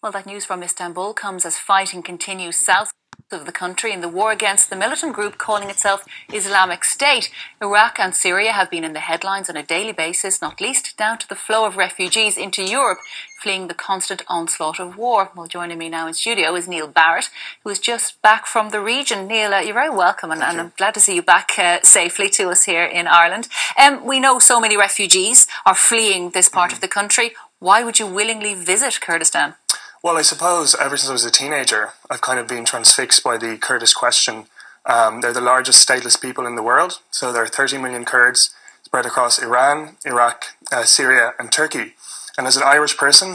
Well, that news from Istanbul comes as fighting continues south of the country in the war against the militant group calling itself Islamic State. Iraq and Syria have been in the headlines on a daily basis, not least down to the flow of refugees into Europe, fleeing the constant onslaught of war. Well, joining me now in studio is Neil Barrett, who is just back from the region. Neil, you're very welcome, and I'm glad to see you back safely to us here in Ireland. We know so many refugees are fleeing this part of the country. Why would you willingly visit Kurdistan? Well, I suppose ever since I was a teenager, I've kind of been transfixed by the Kurdish question. They're the largest stateless people in the world. So there are 30 million Kurds spread across Iran, Iraq, Syria and Turkey. And as an Irish person,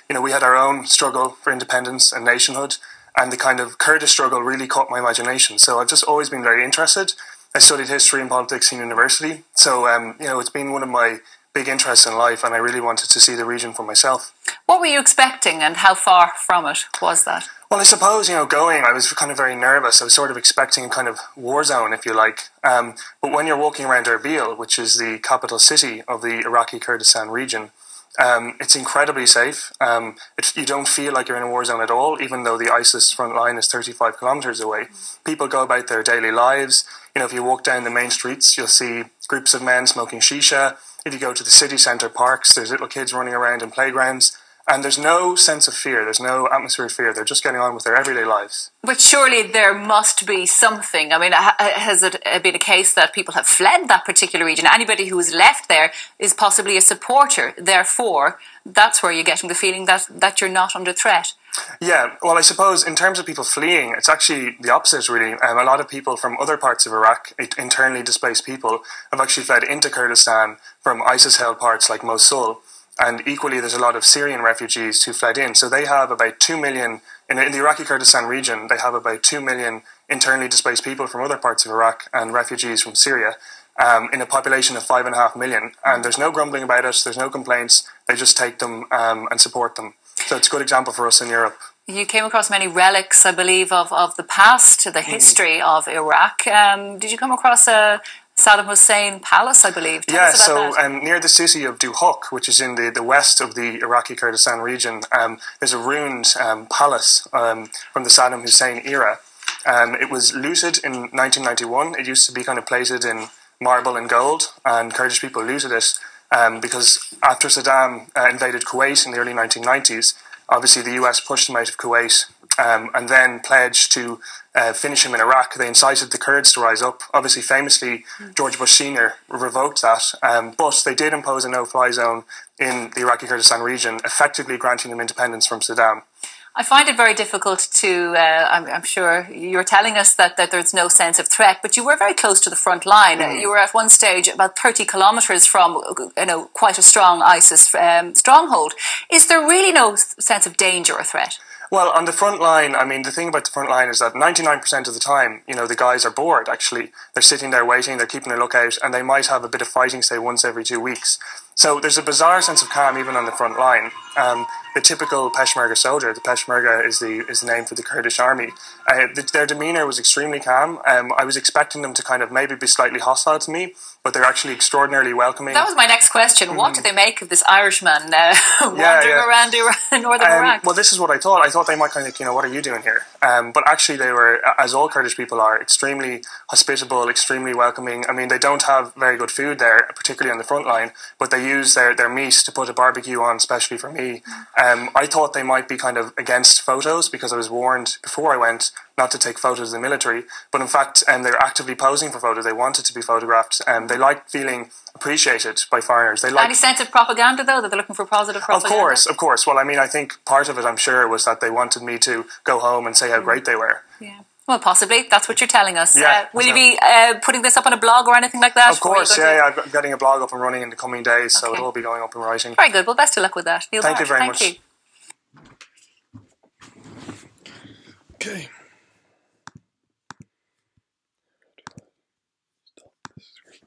we had our own struggle for independence and nationhood. And the kind of Kurdish struggle really caught my imagination. So I've just always been very interested. I studied history and politics in university. So, it's been one of my big interests in life, and I really wanted to see the region for myself. What were you expecting, and how far from it was that? Well, I suppose, going, I was kind of very nervous. I was sort of expecting a kind of war zone, if you like. But when you're walking around Erbil, which is the capital city of the Iraqi Kurdistan region, it's incredibly safe. You don't feel like you're in a war zone at all, even though the ISIS front line is 35 kilometres away. People go about their daily lives. If you walk down the main streets, you'll see groups of men smoking shisha. If you go to the city centre parks, there's little kids running around in playgrounds. And there's no sense of fear. There's no atmosphere of fear. They're just getting on with their everyday lives. But surely there must be something. I mean, has it been a case that people have fled that particular region? Anybody who is left there is possibly a supporter. Therefore, that's where you're getting the feeling that you're not under threat. Yeah, well, I suppose in terms of people fleeing, it's actually the opposite, really. A lot of people from other parts of Iraq, internally displaced people, have actually fled into Kurdistan from ISIS-held parts like Mosul. And equally, there's a lot of Syrian refugees who fled in. So they have about 2 million, in the Iraqi Kurdistan region, they have about 2 million internally displaced people from other parts of Iraq and refugees from Syria, in a population of 5.5 million. And there's no grumbling about it, there's no complaints, they just take them and support them. So it's a good example for us in Europe. You came across many relics, I believe, of the past, the history of Iraq. Did you come across a Saddam Hussein palace, I believe? Tell us about that. Near the city of Duhok, which is in the west of the Iraqi Kurdistan region, there's a ruined palace from the Saddam Hussein era. It was looted in 1991. It used to be kind of plated in marble and gold, and Kurdish people looted it because after Saddam invaded Kuwait in the early 1990s, obviously the US pushed him out of Kuwait and then pledged to finish him in Iraq. They incited the Kurds to rise up. Obviously, famously, George Bush Sr. revoked that, but they did impose a no-fly zone in the Iraqi Kurdistan region, effectively granting them independence from Saddam. I find it very difficult to, I'm sure you're telling us that there's no sense of threat, but you were very close to the front line. You were at one stage about 30 kilometres from, quite a strong ISIS stronghold. Is there really no sense of danger or threat? Well, on the front line, the thing about the front line is that 99% of the time, the guys are bored, actually. They're sitting there waiting, they're keeping a lookout, and they might have a bit of fighting, say, once every 2 weeks. So there's a bizarre sense of calm even on the front line. The typical Peshmerga soldier, the Peshmerga is the name for the Kurdish army, their demeanour was extremely calm. I was expecting them to kind of maybe be slightly hostile to me, but they're actually extraordinarily welcoming. That was my next question. What do they make of this Irishman wandering around northern Iraq? Well, this is what I thought. I thought they might kind of think, what are you doing here? But actually they were, as all Kurdish people are, extremely hospitable, extremely welcoming. They don't have very good food there, particularly on the front line, but they use their meat to put a barbecue on, especially for me. I thought they might be kind of against photos because I was warned before I went not to take photos of the military, but in fact they're actively posing for photos. They wanted to be photographed. They like feeling appreciated by foreigners. They like any sense of propaganda, though, that they're looking for positive propaganda? Of course. Well, I think part of it, I'm sure, was that they wanted me to go home and say how great they were. Yeah. Well, possibly. That's what you're telling us. Yeah, will you be putting this up on a blog or anything like that? Of course, I'm getting a blog up and running in the coming days, so it'll all be going up and writing. Very good. Well, best of luck with that. Neil Thank Barrett, you very much. You. Okay. Stop this screen.